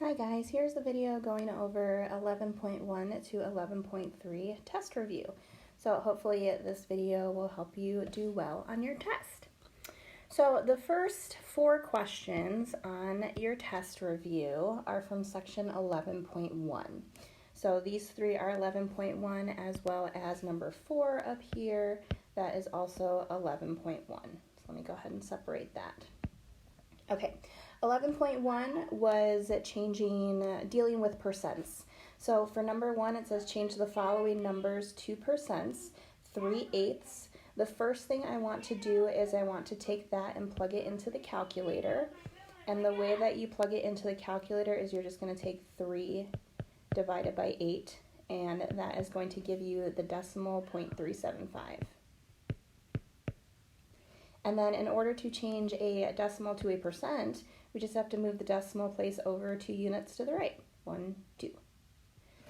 Hi guys, here's the video going over 11.1 to 11.3 test review. So hopefully this video will help you do well on your test. So the first 4 questions on your test review are from section 11.1. So these 3 are 11.1 as well as number 4 up here, that is also 11.1. So let me go ahead and separate that. Okay, 11.1 was dealing with percents. So for number 1, it says change the following numbers to percents, 3/8. The first thing I want to do is I want to take that and plug it into the calculator. And the way that you plug it into the calculator is you're just going to take 3 divided by 8, and that is going to give you the decimal 0.375. And then in order to change a decimal to a percent, we just have to move the decimal place over 2 units to the right. 1, 2.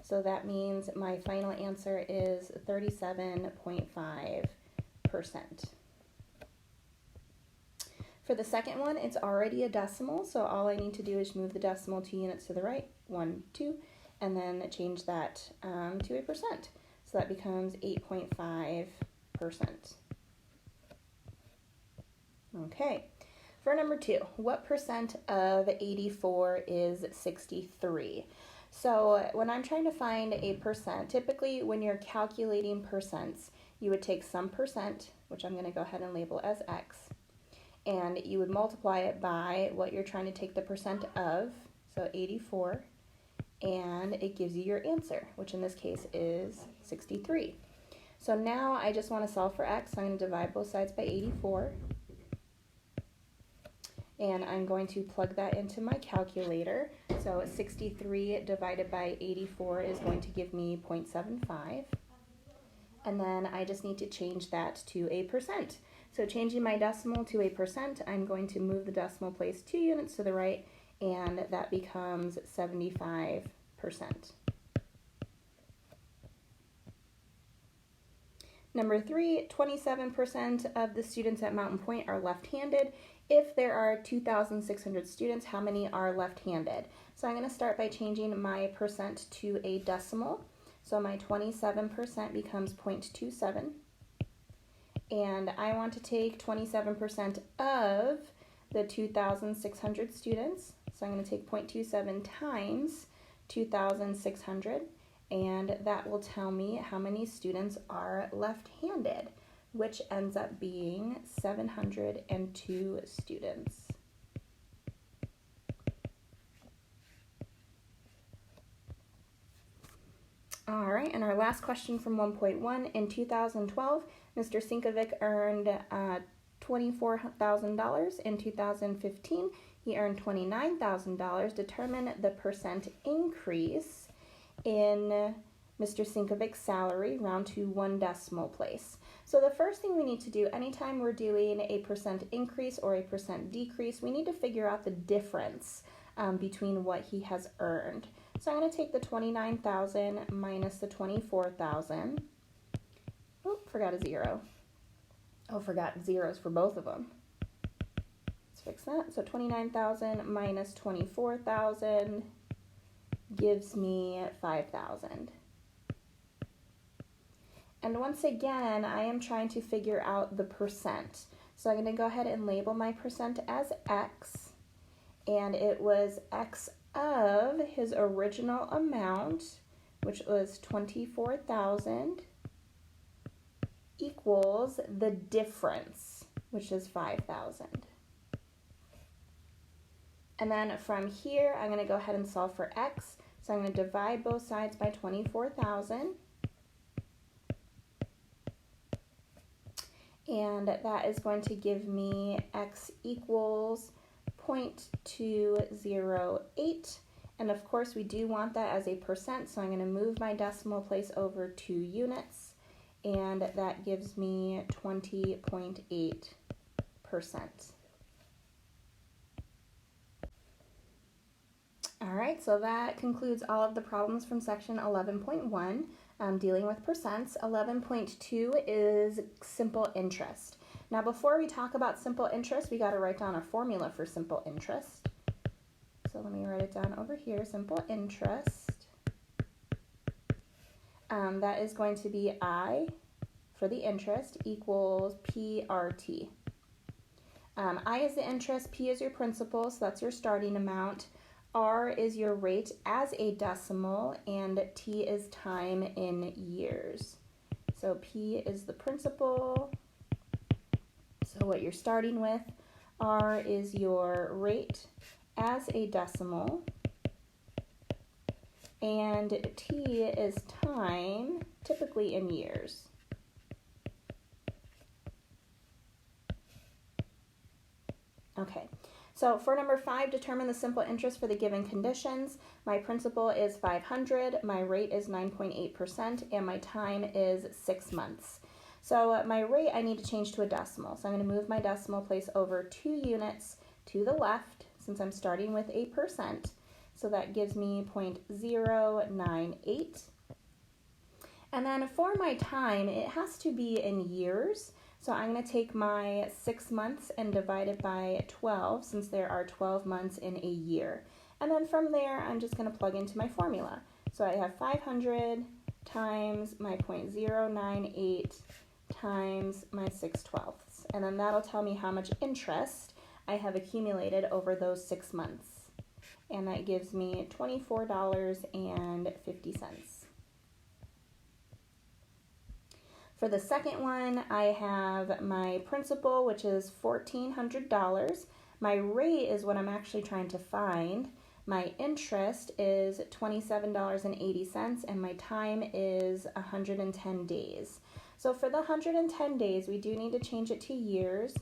So that means my final answer is 37.5%. For the second one, it's already a decimal, so all I need to do is move the decimal 2 units to the right, 1, 2, and then change that to a percent. So that becomes 8.5%. Okay, for number 2, what percent of 84 is 63? So when I'm trying to find a percent, typically when you're calculating percents, you would take some percent, which I'm going to go ahead and label as X, and you would multiply it by what you're trying to take the percent of, so 84, and it gives you your answer, which in this case is 63. So now I just want to solve for X, so I'm going to divide both sides by 84. And I'm going to plug that into my calculator. So 63 divided by 84 is going to give me 0.75. And then I just need to change that to a percent. So changing my decimal to a percent, I'm going to move the decimal place 2 units to the right, and that becomes 75%. Number 3, 27% of the students at Mountain Point are left-handed. If there are 2,600 students, how many are left-handed? So I'm going to start by changing my percent to a decimal. So my 27% becomes 0.27. And I want to take 27% of the 2,600 students. So I'm going to take 0.27 times 2,600. And that will tell me how many students are left-handed, which ends up being 702 students. All right, and our last question from 1.1. In 2012, Mr. Sinkovic earned $24,000. In 2015, he earned $29,000. Determine the percent increase in Mr. Sinkovic's salary, round to 1 decimal place. So the first thing we need to do anytime we're doing a percent increase or a percent decrease, we need to figure out the difference between what he has earned. So I'm going to take the 29,000 minus the 24,000. Oh, forgot a 0. Oh, forgot zeros for both of them. Let's fix that. So 29,000 minus 24,000 gives me 5,000. And once again, I am trying to figure out the percent. So I'm going to go ahead and label my percent as X. And it was X of his original amount, which was 24,000, equals the difference, which is 5,000. And then from here, I'm going to go ahead and solve for X. So I'm going to divide both sides by 24,000. And that is going to give me X equals 0.208. And of course, we do want that as a percent, so I'm going to move my decimal place over 2 units. And that gives me 20.8%. All right, so that concludes all of the problems from section 11.1, dealing with percents. 11.2 is simple interest. Now, before we talk about simple interest, we got to write down a formula for simple interest. So So let me write it down over here, simple interest. That is going to be I for the interest equals PRT. I is the interest, P is your principal, so that's your starting amount. R is your rate as a decimal, and T is time in years. So P is the principal, so what you're starting with. R is your rate as a decimal, and T is time, typically in years. Okay, so for number 5, determine the simple interest for the given conditions. My principal is $500, my rate is 9.8%, and my time is 6 months. So my rate I need to change to a decimal. So I'm going to move my decimal place over 2 units to the left since I'm starting with a percent. So that gives me 0.098. And then for my time, it has to be in years. So I'm going to take my 6 months and divide it by 12 since there are 12 months in a year. And then from there, I'm just going to plug into my formula. So I have 500 times my 0.098 times my 6/12. And then that'll tell me how much interest I have accumulated over those 6 months. And that gives me $24.50. For the second one, I have my principal, which is $1,400. My rate is what I'm actually trying to find. My interest is $27.80, and my time is 110 days. So for the 110 days, we do need to change it to years.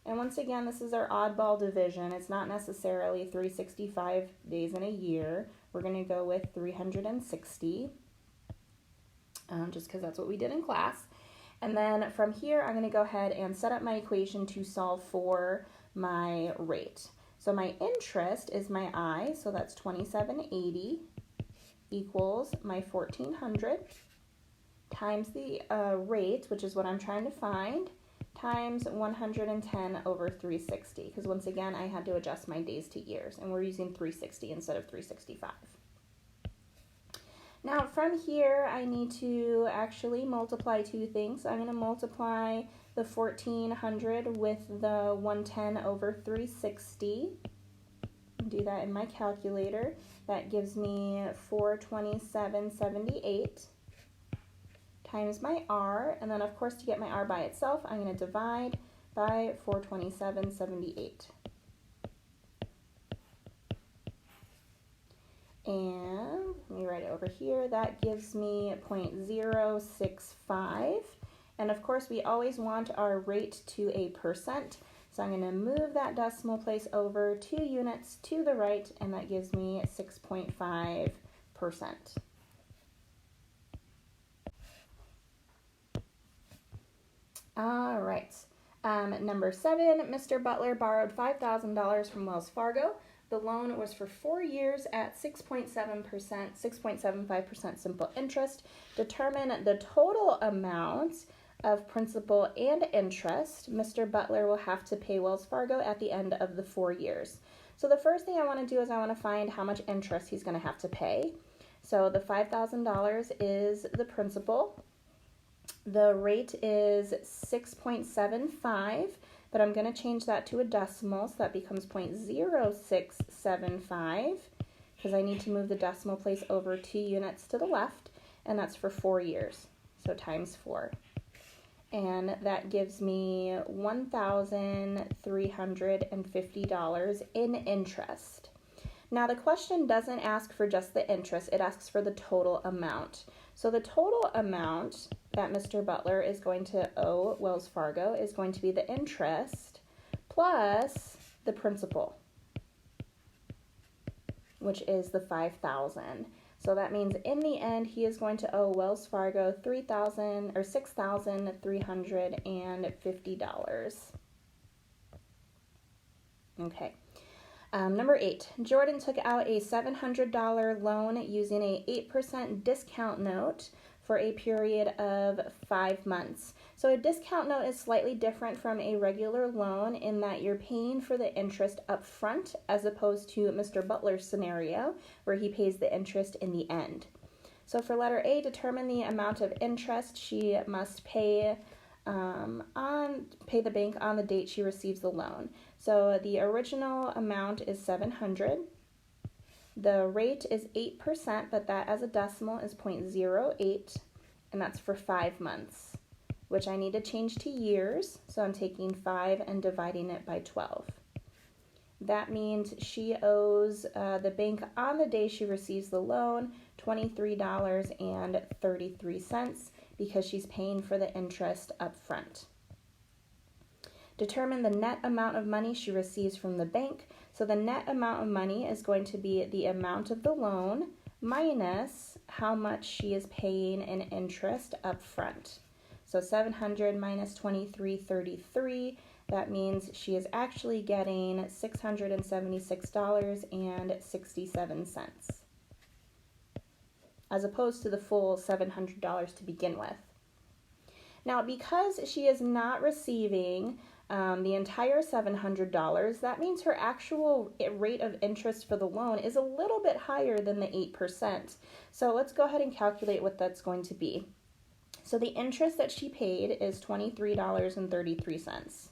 And once again, this is our oddball division. It's not necessarily 365 days in a year. We're going to go with 360, just because that's what we did in class. And then from here, I'm going to go ahead and set up my equation to solve for my rate. So my interest is my I, so that's $27.80 equals my $1,400 times the rate, which is what I'm trying to find, times 110 over 360, because once again, I had to adjust my days to years, and we're using 360 instead of 365. Now from here, I need to actually multiply 2 things. So I'm going to multiply the 1,400 with the 110 over 360. Do that in my calculator. That gives me 427.78 times my R. And then of course, to get my R by itself, I'm going to divide by 427.78. And let me write it over here. That gives me 0.065. And of course, we always want our rate to a percent. So I'm going to move that decimal place over 2 units to the right, and that gives me 6.5%. All right. Number 7, Mr. Butler borrowed $5,000 from Wells Fargo. The loan was for 4 years at 6.75% simple interest. Determine the total amount of principal and interest Mr. Butler will have to pay Wells Fargo at the end of the 4 years. So the first thing I want to do is I want to find how much interest he's going to have to pay. So the $5,000 is the principal. The rate is 6.75. But I'm going to change that to a decimal, so that becomes 0.0675, because I need to move the decimal place over 2 units to the left, and that's for 4 years, so times 4. And that gives me $1,350 in interest. Now the question doesn't ask for just the interest, it asks for the total amount. So the total amount that Mr. Butler is going to owe Wells Fargo is going to be the interest plus the principal, which is the $5,000. So that means in the end, he is going to owe Wells Fargo $6,350. Okay. Number 8, Jordan took out a $700 loan using a 8% discount note for a period of 5 months. So a discount note is slightly different from a regular loan in that you're paying for the interest up front as opposed to Mr. Butler's scenario where he pays the interest in the end. So for letter A, determine the amount of interest she must pay the bank on the date she receives the loan. So the original amount is $700. The rate is 8%, but that as a decimal is 0.08, and that's for 5 months, which I need to change to years. So I'm taking 5 and dividing it by 12. That means she owes the bank on the day she receives the loan $23.33 because she's paying for the interest up front. Determine the net amount of money she receives from the bank. So the net amount of money is going to be the amount of the loan minus how much she is paying in interest up front. So 700 minus 23.33, that means she is actually getting $676.67 as opposed to the full $700 to begin with. Now, because she is not receiving the entire $700, that means her actual rate of interest for the loan is a little bit higher than the 8%. So let's go ahead and calculate what that's going to be. So the interest that she paid is $23.33.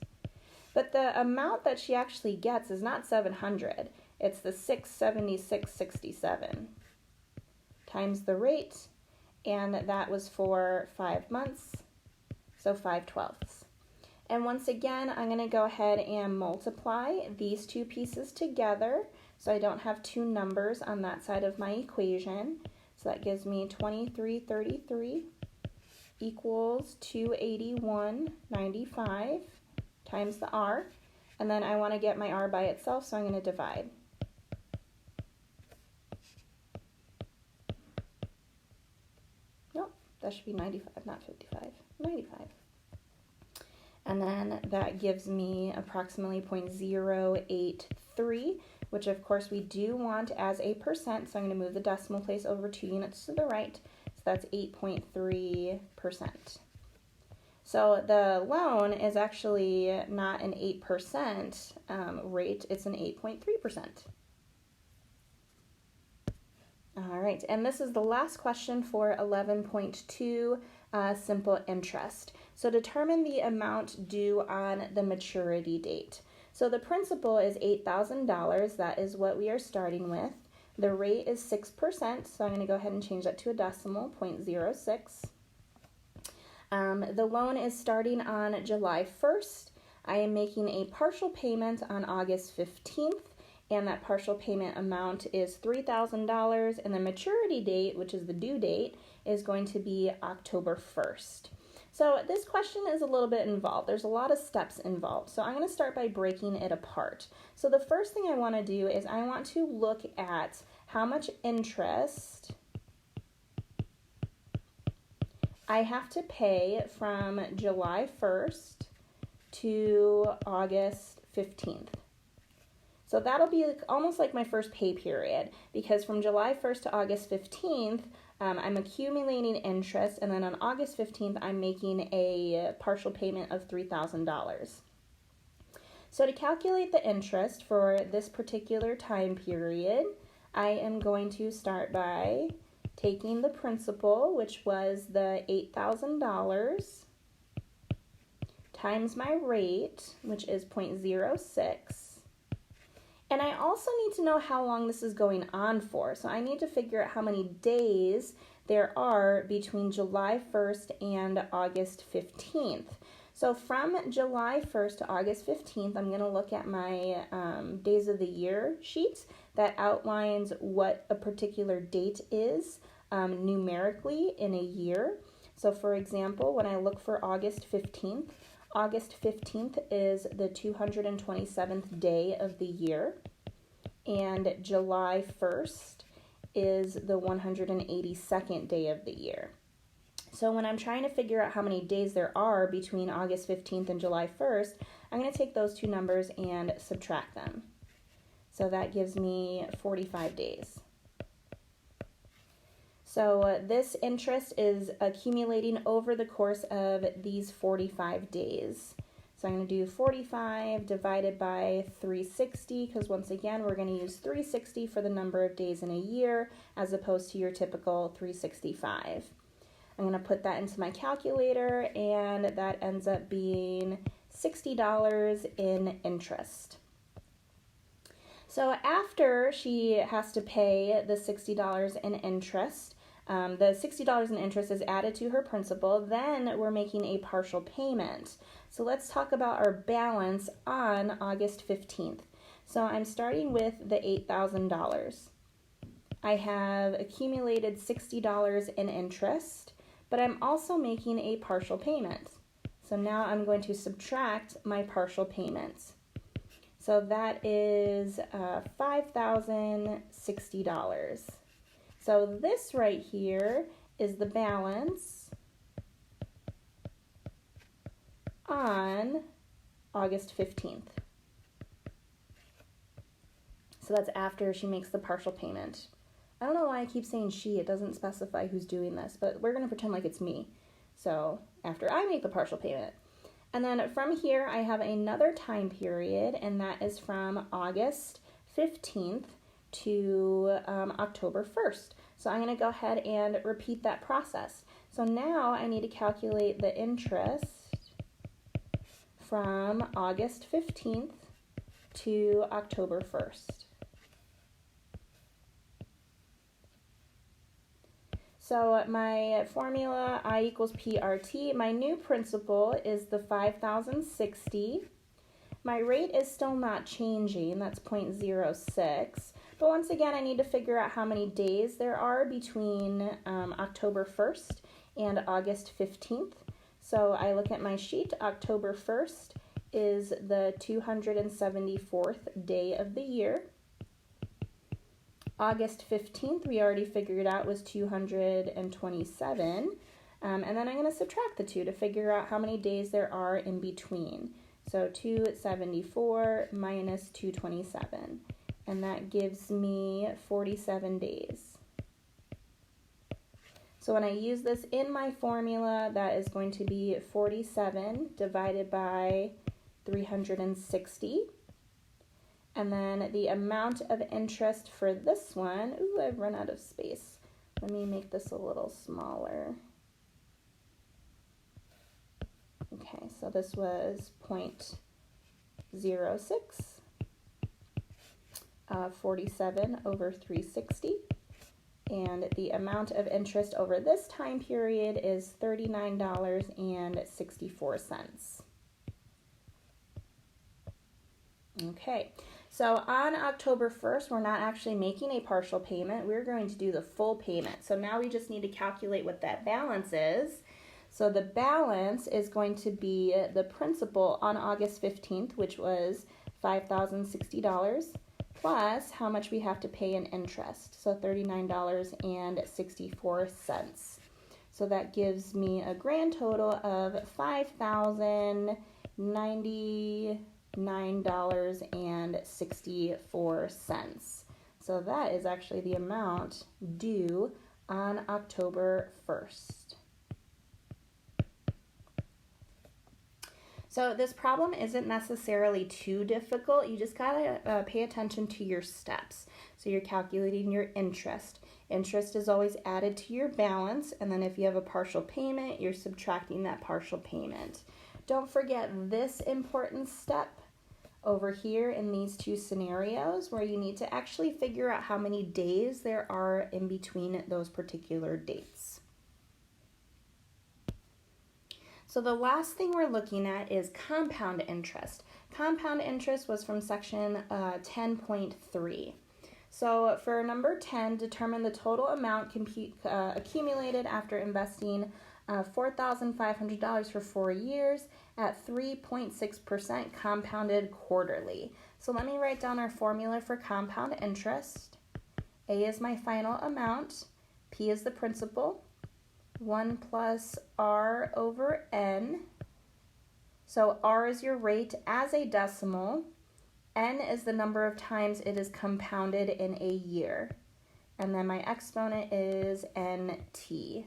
But the amount that she actually gets is not $700. It's the $676.67 times the rate, and that was for 5 months, so 5/12. And once again, I'm going to go ahead and multiply these two pieces together so I don't have two numbers on that side of my equation. So that gives me 23.33 equals 281.95 times the R. And then I want to get my R by itself, so I'm going to divide. Nope, that should be 95, not 55. 95. And then that gives me approximately 0.083, which of course we do want as a percent, so I'm going to move the decimal place over 2 units to the right, so that's 8.3%. So the loan is actually not an 8% rate, it's an 8.3%. All right, and this is the last question for 11.2, simple interest. So determine the amount due on the maturity date. So the principal is $8,000. That is what we are starting with. The rate is 6%, so I'm going to go ahead and change that to a decimal, 0.06. The loan is starting on July 1st. I am making a partial payment on August 15th, and that partial payment amount is $3,000, and the maturity date, which is the due date, is going to be October 1st. So this question is a little bit involved. There's a lot of steps involved. So I'm going to start by breaking it apart. So the first thing I want to do is I want to look at how much interest I have to pay from July 1st to August 15th. So that'll be almost like my first pay period, because from July 1st to August 15th, I'm accumulating interest, and then on August 15th, I'm making a partial payment of $3,000. So to calculate the interest for this particular time period, I am going to start by taking the principal, which was the $8,000, times my rate, which is 0.06. And I also need to know how long this is going on for. So I need to figure out how many days there are between July 1st and August 15th. So from July 1st to August 15th, I'm going to look at my days of the year sheet that outlines what a particular date is numerically in a year. So for example, when I look for August 15th is the 227th day of the year, and July 1st is the 182nd day of the year. So when I'm trying to figure out how many days there are between August 15th and July 1st, I'm going to take those two numbers and subtract them. So that gives me 45 days. So this interest is accumulating over the course of these 45 days. So I'm going to do 45 divided by 360, because once again, we're going to use 360 for the number of days in a year, as opposed to your typical 365. I'm going to put that into my calculator, and that ends up being $60 in interest. So after she has to pay the $60 in interest, the $60 in interest is added to her principal, then we're making a partial payment. So let's talk about our balance on August 15th. So I'm starting with the $8,000. I have accumulated $60 in interest, but I'm also making a partial payment. So now I'm going to subtract my partial payments. So that is $5,060. So this right here is the balance on August 15th. So that's after she makes the partial payment. I don't know why I keep saying she. It doesn't specify who's doing this, but we're going to pretend like it's me. So after I make the partial payment. And then from here, I have another time period, and that is from August 15th to October 1st. So I'm going to go ahead and repeat that process. So now I need to calculate the interest from August 15th to October 1st. So my formula, I equals PRT. My new principal is the 5,060. My rate is still not changing. That's 0.06. But once again, I need to figure out how many days there are between October 1st and August 15th. So I look at my sheet. October 1st is the 274th day of the year. August 15th, we already figured out, was 227. And then I'm going to subtract the two to figure out how many days there are in between. So 274 minus 227. And that gives me 47 days. So when I use this in my formula, that is going to be 47 divided by 360. And then the amount of interest for this one, ooh, I've run out of space. Let me make this a little smaller. Okay, so this was 0.06, 47 over 360. And the amount of interest over this time period is $39.64. Okay. So on October 1st, we're not actually making a partial payment. We're going to do the full payment. So now we just need to calculate what that balance is. So the balance is going to be the principal on August 15th, which was $5,060, plus how much we have to pay in interest. So $39.64. So that gives me a grand total of $5,099.64. So that is actually the amount due on October 1st. So this problem isn't necessarily too difficult. You just gotta pay attention to your steps. So you're calculating your interest. Interest is always added to your balance, and then if you have a partial payment, you're subtracting that partial payment. Don't forget this important step over here in these two scenarios where you need to actually figure out how many days there are in between those particular dates. So the last thing we're looking at is compound interest. Compound interest was from section 10.3. So for number 10, determine the total amount accumulated after investing $4,500 for 4 years at 3.6% compounded quarterly. So let me write down our formula for compound interest. A is my final amount. P is the principal. 1 plus R over N. So R is your rate as a decimal. N is the number of times it is compounded in a year. and then my exponent is NT.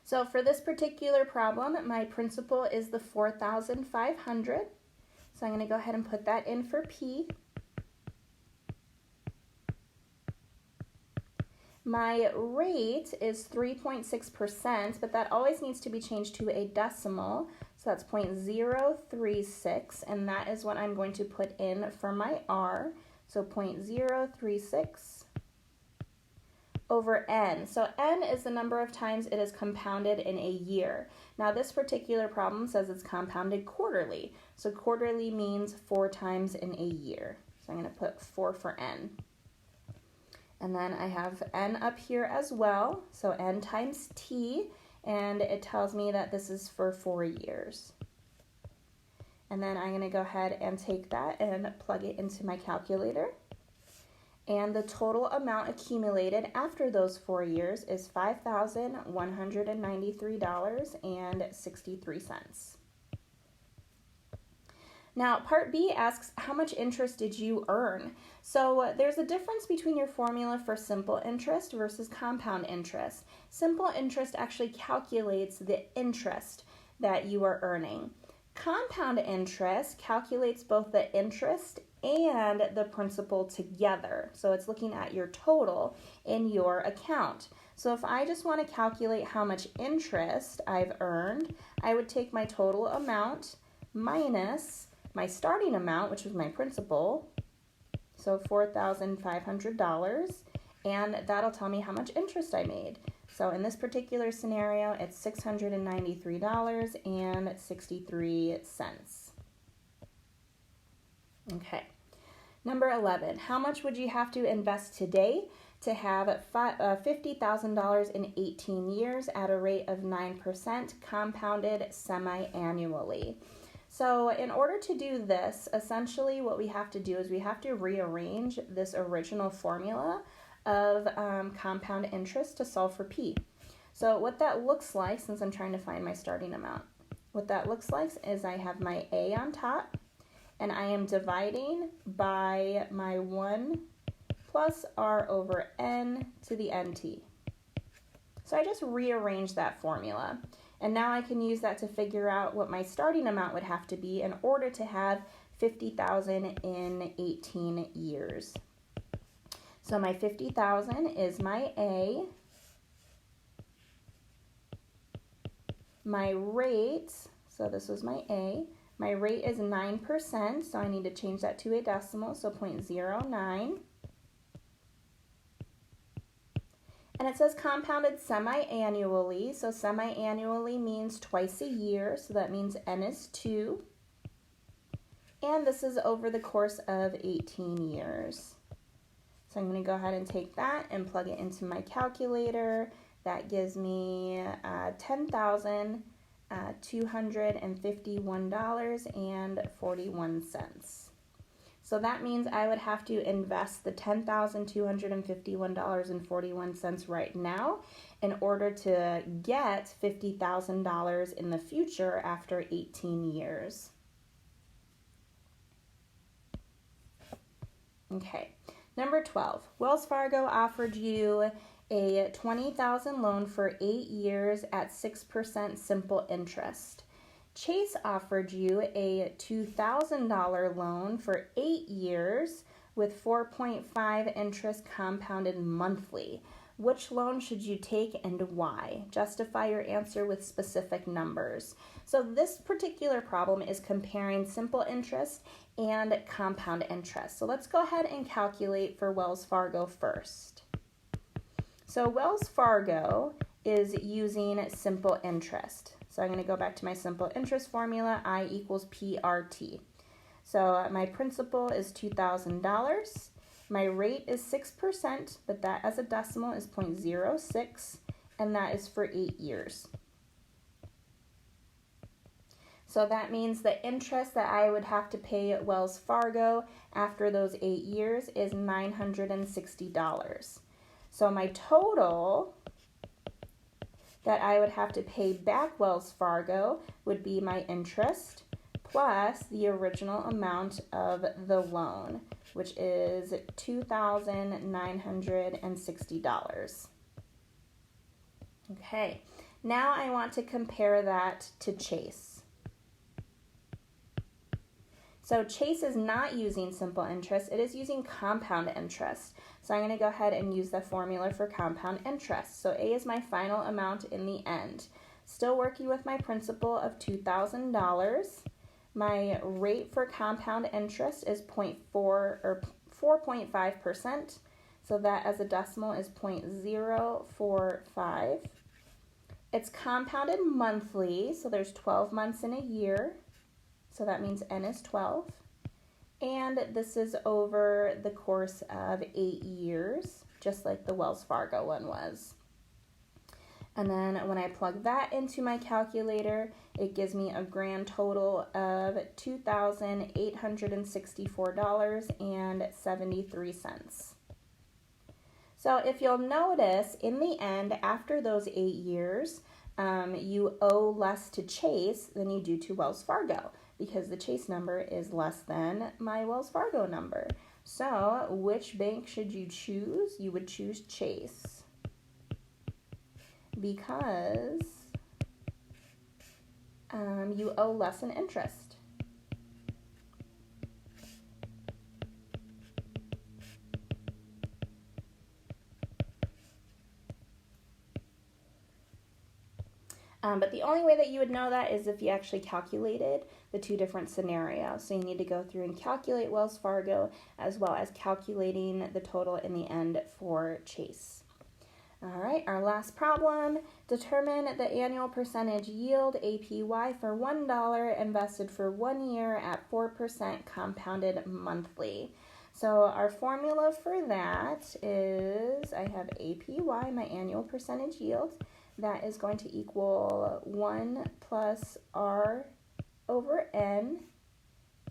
So for this particular problem, my principal is the 4,500. So I'm going to go ahead and put that in for P. My rate is 3.6%, but that always needs to be changed to a decimal. So that's 0.036, and that is what I'm going to put in for my R. So 0.036 over n. So n is the number of times it is compounded in a year. Now this particular problem says it's compounded quarterly. So quarterly means 4 times in a year. So I'm going to put 4 for n. And then I have n up here as well, so n times t, and it tells me that this is for 4 years. And then I'm going to go ahead and take that and plug it into my calculator. And the total amount accumulated after those 4 years is $5,193.63. Now, part B asks, how much interest did you earn? So there's a difference between your formula for simple interest versus compound interest. Simple interest actually calculates the interest that you are earning. Compound interest calculates both the interest and the principal together. So it's looking at your total in your account. So if I just want to calculate how much interest I've earned, I would take my total amount minus my starting amount, which was my principal, so $4,500, and that'll tell me how much interest I made. So in this particular scenario, it's $693.63. Okay. Number 11, how much would you have to invest today to have $50,000 in 18 years at a rate of 9% compounded semi-annually? So in order to do this, essentially what we have to do is we have to rearrange this original formula of compound interest to solve for P. So what that looks like, since I'm trying to find my starting amount, what that looks like is I have my A on top, and I am dividing by my 1 plus R over N to the NT. So I just rearranged that formula. And now I can use that to figure out what my starting amount would have to be in order to have $50,000 in 18 years. So my $50,000 is my A. My rate, so this was my A. My rate is 9%, so I need to change that to a decimal, so 0.09. And it says compounded semi-annually, so semi-annually means twice a year, so that means N is 2. And this is over the course of 18 years. So I'm going to go ahead and take that and plug it into my calculator. That gives me $10,251.41. So that means I would have to invest the $10,251.41 right now in order to get $50,000 in the future after 18 years. Okay, number 12. Wells Fargo offered you a $20,000 loan for 8 years at 6% simple interest. Chase offered you a $2,000 loan for 8 years with 4.5 interest compounded monthly. Which loan should you take and why? Justify your answer with specific numbers. So this particular problem is comparing simple interest and compound interest. So let's go ahead and calculate for Wells Fargo first. So Wells Fargo is using simple interest. So I'm going to go back to my simple interest formula, I equals PRT. So my principal is $2,000. My rate is 6%, but that as a decimal is 0.06, and that is for 8 years. So that means the interest that I would have to pay at Wells Fargo after those 8 years is $960. So my total that I would have to pay back Wells Fargo would be my interest plus the original amount of the loan. which is $2,960. Okay, now I want to compare that to Chase. So Chase is not using simple interest, it is using compound interest. So I'm going to go ahead and use the formula for compound interest. So A is my final amount in the end. Still working with my principal of $2,000. My rate for compound interest is 4.5%. So that as a decimal is 0.045. It's compounded monthly, so there's 12 months in a year. So that means N is 12. And this is over the course of 8 years, just like the Wells Fargo one was. And then when I plug that into my calculator, it gives me a grand total of $2,864.73. So if you'll notice, in the end, after those 8 years, you owe less to Chase than you do to Wells Fargo, because the Chase number is less than my Wells Fargo number. So which bank should you choose? You would choose Chase, because you owe less in interest. But the only way that you would know that is if you actually calculated the two different scenarios. So you need to go through and calculate Wells Fargo as well as calculating the total in the end for Chase. All right, our last problem. Determine the annual percentage yield, APY, for $1 invested for 1 year at 4% compounded monthly. So our formula for that is, I have APY, my annual percentage yield. That is going to equal 1 plus R over N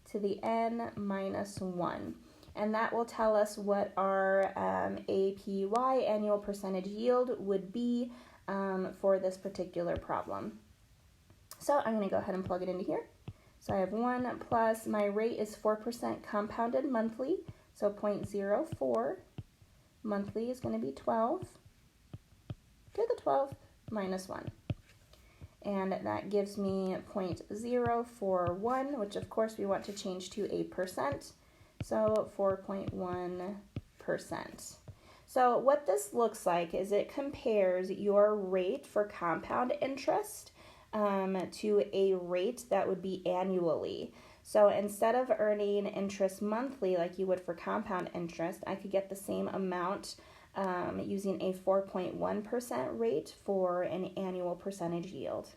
to the N minus 1. And that will tell us what our APY, annual percentage yield, would be for this particular problem. So I'm going to go ahead and plug it into here. So I have 1 plus, my rate is 4% compounded monthly, so 0.04. Monthly is going to be 12 to the 12th minus 1. And that gives me 0.041, which of course we want to change to a percent, so 4.1%. So what this looks like is it compares your rate for compound interest to a rate that would be annually. So instead of earning interest monthly like you would for compound interest, I could get the same amount using a 4.1% rate for an annual percentage yield.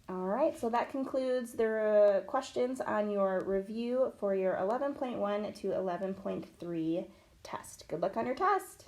All right, so that concludes the questions on your review for your 11.1 to 11.3 test. Good luck on your test.